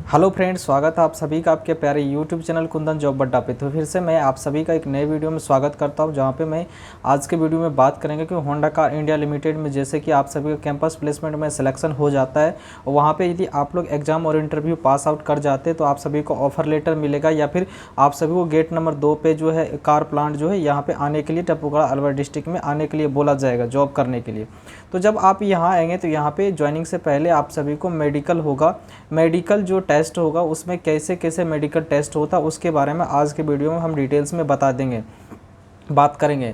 Hello friends, स्वागत है आप सभी का आपके प्यारे यूट्यूब चैनल कुंदन जॉब अड्डा पे। तो फिर से मैं आप सभी का एक नए वीडियो में स्वागत करता हूं, जहां पे मैं आज के वीडियो में बात करेंगे कि होंडा कार इंडिया लिमिटेड में जैसे कि आप सभी का कैंपस प्लेसमेंट में सिलेक्शन हो जाता है और वहां पे यदि आप लोग एग्जाम और इंटरव्यू पास आउट कर जाते हैं तो आप सभी को ऑफर लेटर मिलेगा या फिर आप सभी को गेट नंबर 2 पे जो है कार प्लांट जो है यहाँ पे आने के लिए टपुगड़ा अलवर डिस्ट्रिक्ट में आने के लिए बोला जाएगा जॉब करने के लिए। तो जब आप यहाँ आएंगे तो यहाँ पे ज्वाइनिंग से पहले आप सभी को मेडिकल होगा। मेडिकल जो टेस्ट होगा उसमें कैसे कैसे मेडिकल टेस्ट होता है उसके बारे में आज के वीडियो में हम डिटेल्स में बता देंगे, बात करेंगे।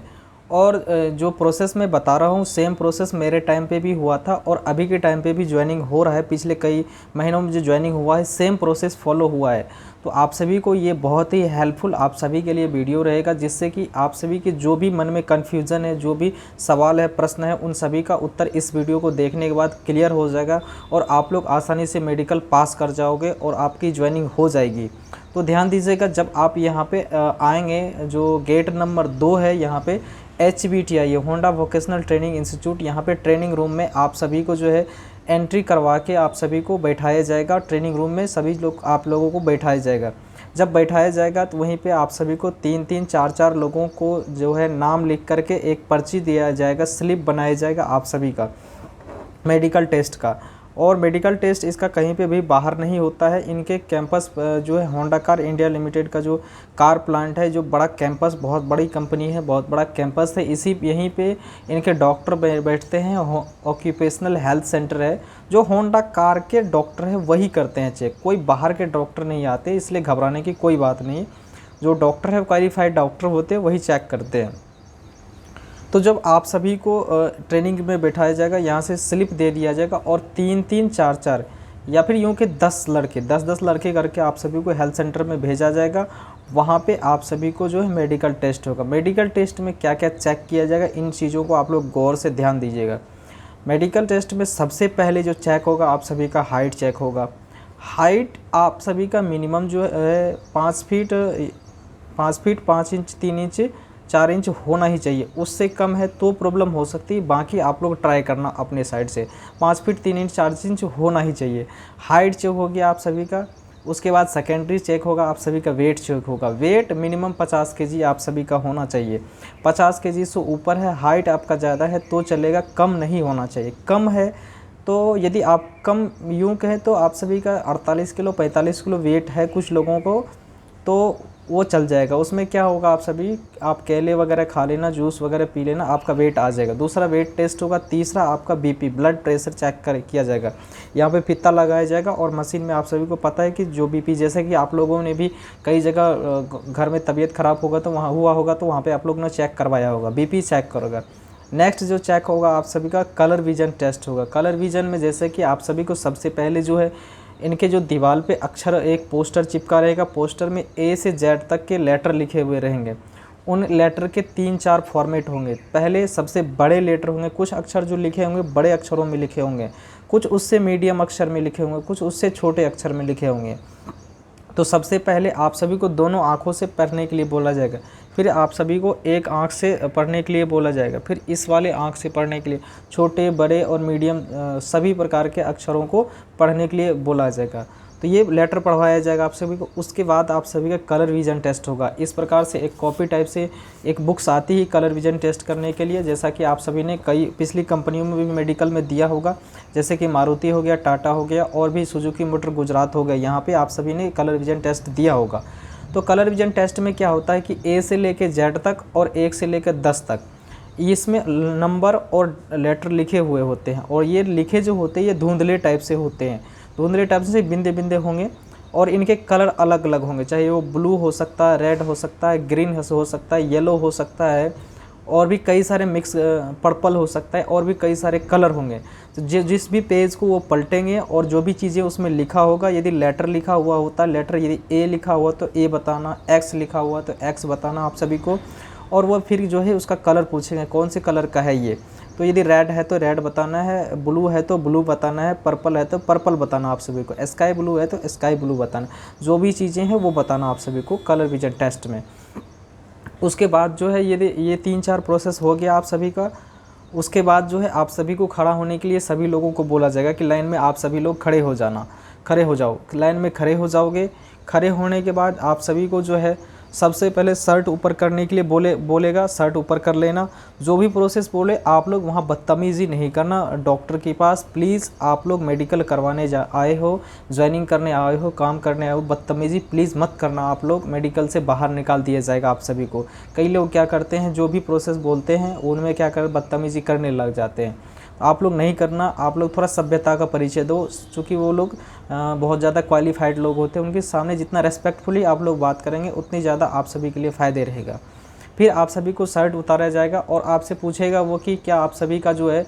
और जो प्रोसेस मैं बता रहा हूँ सेम प्रोसेस मेरे टाइम पे भी हुआ था और अभी के टाइम पे भी ज्वाइनिंग हो रहा है। पिछले कई महीनों में जो ज्वाइनिंग हुआ है सेम प्रोसेस फॉलो हुआ है। तो आप सभी को ये बहुत ही हेल्पफुल आप सभी के लिए वीडियो रहेगा, जिससे कि आप सभी के जो भी मन में कन्फ्यूज़न है, जो भी सवाल है, प्रश्न है, उन सभी का उत्तर इस वीडियो को देखने के बाद क्लियर हो जाएगा और आप लोग आसानी से मेडिकल पास कर जाओगे और आपकी ज्वाइनिंग हो जाएगी। तो ध्यान दीजिएगा, जब आप यहाँ पे आएंगे, जो गेट नंबर 2 है यहाँ पे HVTI, ये होंडा वोकेशनल ट्रेनिंग इंस्टीट्यूट, यहाँ पे ट्रेनिंग रूम में आप सभी को जो है एंट्री करवा के आप सभी को बैठाया जाएगा। ट्रेनिंग रूम में सभी लोग आप लोगों को बैठाया जाएगा। जब बैठाया जाएगा तो वहीं पे आप सभी को 3-3, 4-4 लोगों को जो है नाम लिख करके एक पर्ची दिया जाएगा, स्लिप बनाया जाएगा आप सभी का मेडिकल टेस्ट का। और मेडिकल टेस्ट इसका कहीं पे भी बाहर नहीं होता है। इनके कैंपस जो है होंडा कार इंडिया लिमिटेड का जो कार प्लांट है, जो बड़ा कैंपस, बहुत बड़ी कंपनी है, बहुत बड़ा कैंपस है। इसी यहीं पे इनके डॉक्टर बैठते हैं। ऑक्यूपेशनल हेल्थ सेंटर है, जो होंडा कार के डॉक्टर है वही करते हैं चेक, कोई बाहर के डॉक्टर नहीं आते, इसलिए घबराने की कोई बात नहीं। जो डॉक्टर है क्वालिफाइड डॉक्टर होते हैं वही चेक करते हैं। तो जब आप सभी को ट्रेनिंग में बैठाया जाएगा, यहाँ से स्लिप दे दिया जाएगा और 3-3, 4-4 या फिर यूँ कि 10 लड़के, 10-10 लड़के करके आप सभी को हेल्थ सेंटर में भेजा जाएगा। वहाँ पे आप सभी को जो है मेडिकल टेस्ट होगा। मेडिकल टेस्ट में क्या क्या चेक किया जाएगा, इन चीज़ों को आप लोग गौर से ध्यान दीजिएगा। मेडिकल टेस्ट में सबसे पहले जो चेक होगा आप सभी का हाइट चेक होगा। हाइट आप सभी का मिनिमम जो है 5 फीट 5 इंच 3 इंच 4 इंच होना ही चाहिए। उससे कम है तो प्रॉब्लम हो सकती है, बाकी आप लोग ट्राई करना अपने साइड से। 5 फीट 3 इंच 4 इंच होना ही चाहिए। हाइट चेक हो गया आप सभी का। उसके बाद सेकेंडरी चेक होगा, आप सभी का वेट चेक होगा। वेट मिनिमम 50 केजी आप सभी का होना चाहिए। 50 केजी से ऊपर है, हाइट आपका ज़्यादा है तो चलेगा, कम नहीं होना चाहिए। कम है तो यदि आप कम यूँ कहें तो आप सभी का 48 किलो 45 किलो वेट है कुछ लोगों को, तो वो चल जाएगा। उसमें क्या होगा, आप सभी आप केले वगैरह खा लेना, जूस वगैरह पी लेना, आपका वेट आ जाएगा। दूसरा वेट टेस्ट होगा। तीसरा आपका BP ब्लड प्रेशर चेक किया जाएगा। यहाँ पे फीता लगाया जाएगा और मशीन में आप सभी को पता है कि जो BP, जैसे कि आप लोगों ने भी कई जगह घर में तबीयत ख़राब होगा तो वहाँ हुआ होगा तो वहाँ पर आप लोग ने चेक करवाया होगा, BP चेक करोगा। नेक्स्ट जो चेक होगा आप सभी का कलर विजन टेस्ट होगा। कलर विजन में जैसे कि आप सभी को सबसे पहले जो है इनके जो दीवार पे अक्षर एक पोस्टर चिपका रहेगा। पोस्टर में A से Z तक के लेटर लिखे हुए रहेंगे। उन लेटर के 3-4 फॉर्मेट होंगे। पहले सबसे बड़े लेटर होंगे, कुछ अक्षर जो लिखे होंगे बड़े अक्षरों में लिखे होंगे, कुछ उससे मीडियम अक्षर में लिखे होंगे, कुछ उससे छोटे अक्षर में लिखे होंगे। तो सबसे पहले आप सभी को दोनों आँखों से पढ़ने के लिए बोला जाएगा। फिर आप सभी को एक आँख से पढ़ने के लिए बोला जाएगा। फिर इस वाले आँख से पढ़ने के लिए छोटे, बड़े और मीडियम सभी प्रकार के अक्षरों को पढ़ने के लिए बोला जाएगा। तो ये लेटर पढ़वाया जाएगा आप सभी को। उसके बाद आप सभी का कलर विजन टेस्ट होगा। इस प्रकार से एक कॉपी टाइप से एक बुक्स आती ही कलर विजन टेस्ट करने के लिए, जैसा कि आप सभी ने कई पिछली कंपनियों में भी मेडिकल में दिया होगा, जैसे कि मारुति हो गया, टाटा हो गया और भी सुजुकी मोटर गुजरात हो गया। यहाँ पे आप सभी ने कलर विजन टेस्ट दिया होगा। तो कलर विजन टेस्ट में क्या होता है कि A से लेकर Z तक और 1 से लेकर 10 तक इसमें नंबर और लेटर लिखे हुए होते हैं। और ये लिखे जो होते हैं ये धुंधले टाइप से होते हैं। धुंधले टाइप से बिंदे बिंदे होंगे और इनके कलर अलग अलग होंगे, चाहे वो ब्लू हो सकता है, रेड हो सकता है, ग्रीन हो सकता है, येलो हो सकता है और भी कई सारे मिक्स, पर्पल हो सकता है और भी कई सारे कलर होंगे। तो जिस भी पेज को वो पलटेंगे और जो भी चीज़ें उसमें लिखा होगा, यदि लेटर लिखा हुआ होता है लेटर, यदि A लिखा हुआ तो A बताना, X लिखा हुआ तो X बताना आप सभी को। और वो फिर जो है उसका कलर पूछेंगे कौन से कलर का है ये। तो यदि रेड है तो रेड बताना है, ब्लू है तो ब्लू बताना है, पर्पल है तो पर्पल बताना आप सभी को, स्काई ब्लू है तो स्काई ब्लू बताना। जो भी चीज़ें हैं वो बताना आप सभी को कलर विजन टेस्ट में। उसके बाद जो है ये 3-4 प्रोसेस हो गया आप सभी का। उसके बाद जो है आप सभी को खड़ा होने के लिए सभी लोगों को बोला जाएगा कि लाइन में आप सभी लोग खड़े हो जाना। खड़े हो जाओ, लाइन में खड़े हो जाओगे। खड़े होने के बाद आप सभी को जो है सबसे पहले शर्ट ऊपर करने के लिए बोलेगा, शर्ट ऊपर कर लेना। जो भी प्रोसेस बोले आप लोग वहाँ बदतमीज़ी नहीं करना डॉक्टर के पास। प्लीज़ आप लोग मेडिकल करवाने आए हो, ज्वाइनिंग करने आए हो, काम करने आए हो, बदतमीज़ी प्लीज़ मत करना। आप लोग मेडिकल से बाहर निकाल दिया जाएगा आप सभी को। कई लोग क्या करते हैं, जो भी प्रोसेस बोलते हैं उनमें क्या कर बदतमीज़ी करने लग जाते हैं। आप लोग नहीं करना, आप लोग थोड़ा सभ्यता का परिचय दो, चूँकि वो लोग बहुत ज़्यादा क्वालिफाइड लोग होते हैं। उनके सामने जितना रेस्पेक्टफुली आप लोग बात करेंगे उतनी ज़्यादा आप सभी के लिए फ़ायदे रहेगा। फिर आप सभी को शर्ट उतारा जाएगा और आपसे पूछेगा वो कि क्या आप सभी का जो है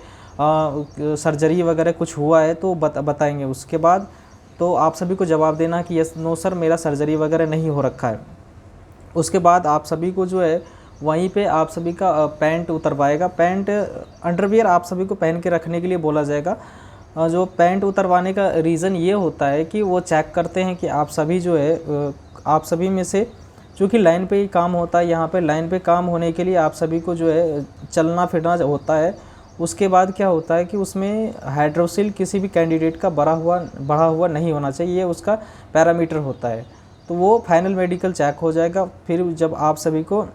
सर्जरी वगैरह कुछ हुआ है, तो बताएंगे। उसके बाद तो आप सभी को जवाब देना कि यस नो सर, मेरा सर्जरी वगैरह नहीं हो रखा है। उसके बाद आप सभी को जो है वहीं पे आप सभी का पैंट उतरवाएगा। पैंट अंडरवियर आप सभी को पहन के रखने के लिए बोला जाएगा। जो पैंट उतरवाने का रीज़न ये होता है कि वो चेक करते हैं कि आप सभी जो है आप सभी में से, चूँकि लाइन पे ही काम होता है, यहाँ पे लाइन पे काम होने के लिए आप सभी को जो है चलना फिरना होता है। उसके बाद क्या होता है कि उसमें हाइड्रोसिल किसी भी कैंडिडेट का बढ़ा हुआ नहीं होना चाहिए, ये उसका पैरामीटर होता है। तो वो फाइनल मेडिकल चेक हो जाएगा। फिर जब आप सभी को,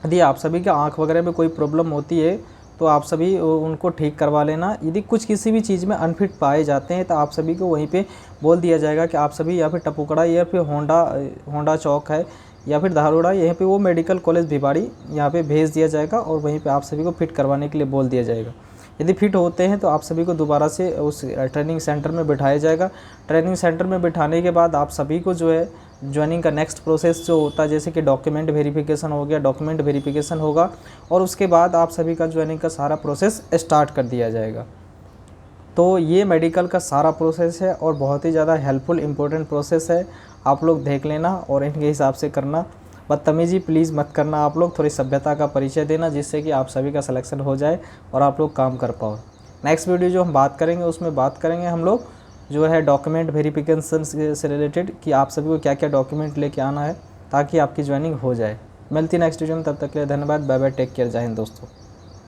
यदि आप सभी के आँख वगैरह में कोई प्रॉब्लम होती है तो आप सभी उनको ठीक करवा लेना। यदि कुछ किसी भी चीज़ में अनफिट पाए जाते हैं तो आप सभी को वहीं पे बोल दिया जाएगा कि आप सभी या फिर टपुकड़ा या फिर होंडा चौक है या फिर धारोड़ा, यहीं पे वो मेडिकल कॉलेज भिवाड़ी यहाँ पे भेज दिया जाएगा और वहीं पे आप सभी को फिट करवाने के लिए बोल दिया जाएगा। यदि फिट होते हैं तो आप सभी को दोबारा से उस ट्रेनिंग सेंटर में बिठाया जाएगा। ट्रेनिंग सेंटर में बिठाने के बाद आप सभी को जो है ज्वाइनिंग का नेक्स्ट प्रोसेस जो होता है, जैसे कि डॉक्यूमेंट वेरिफिकेशन हो गया, डॉक्यूमेंट वेरिफिकेशन होगा और उसके बाद आप सभी का ज्वाइनिंग का सारा प्रोसेस स्टार्ट कर दिया जाएगा। तो ये मेडिकल का सारा प्रोसेस है और बहुत ही ज़्यादा हेल्पफुल इम्पोर्टेंट प्रोसेस है। आप लोग देख लेना और इनके हिसाब से करना। बदतमीज़ी प्लीज़ मत करना, आप लोग थोड़ी सभ्यता का परिचय देना जिससे कि आप सभी का सिलेक्शन हो जाए और आप लोग काम कर पाओ। नेक्स्ट वीडियो जो हम बात करेंगे उसमें बात करेंगे हम लोग जो है डॉक्यूमेंट वेरिफिकेशन से रिलेटेड, कि आप सभी को क्या क्या डॉक्यूमेंट लेके आना है ताकि आपकी ज्वाइनिंग हो जाए। मिलती है नेक्स्ट वीडियो में, तब तक के लिए धन्यवाद, बाय बाय, टेक केयर, जय हिंद दोस्तों।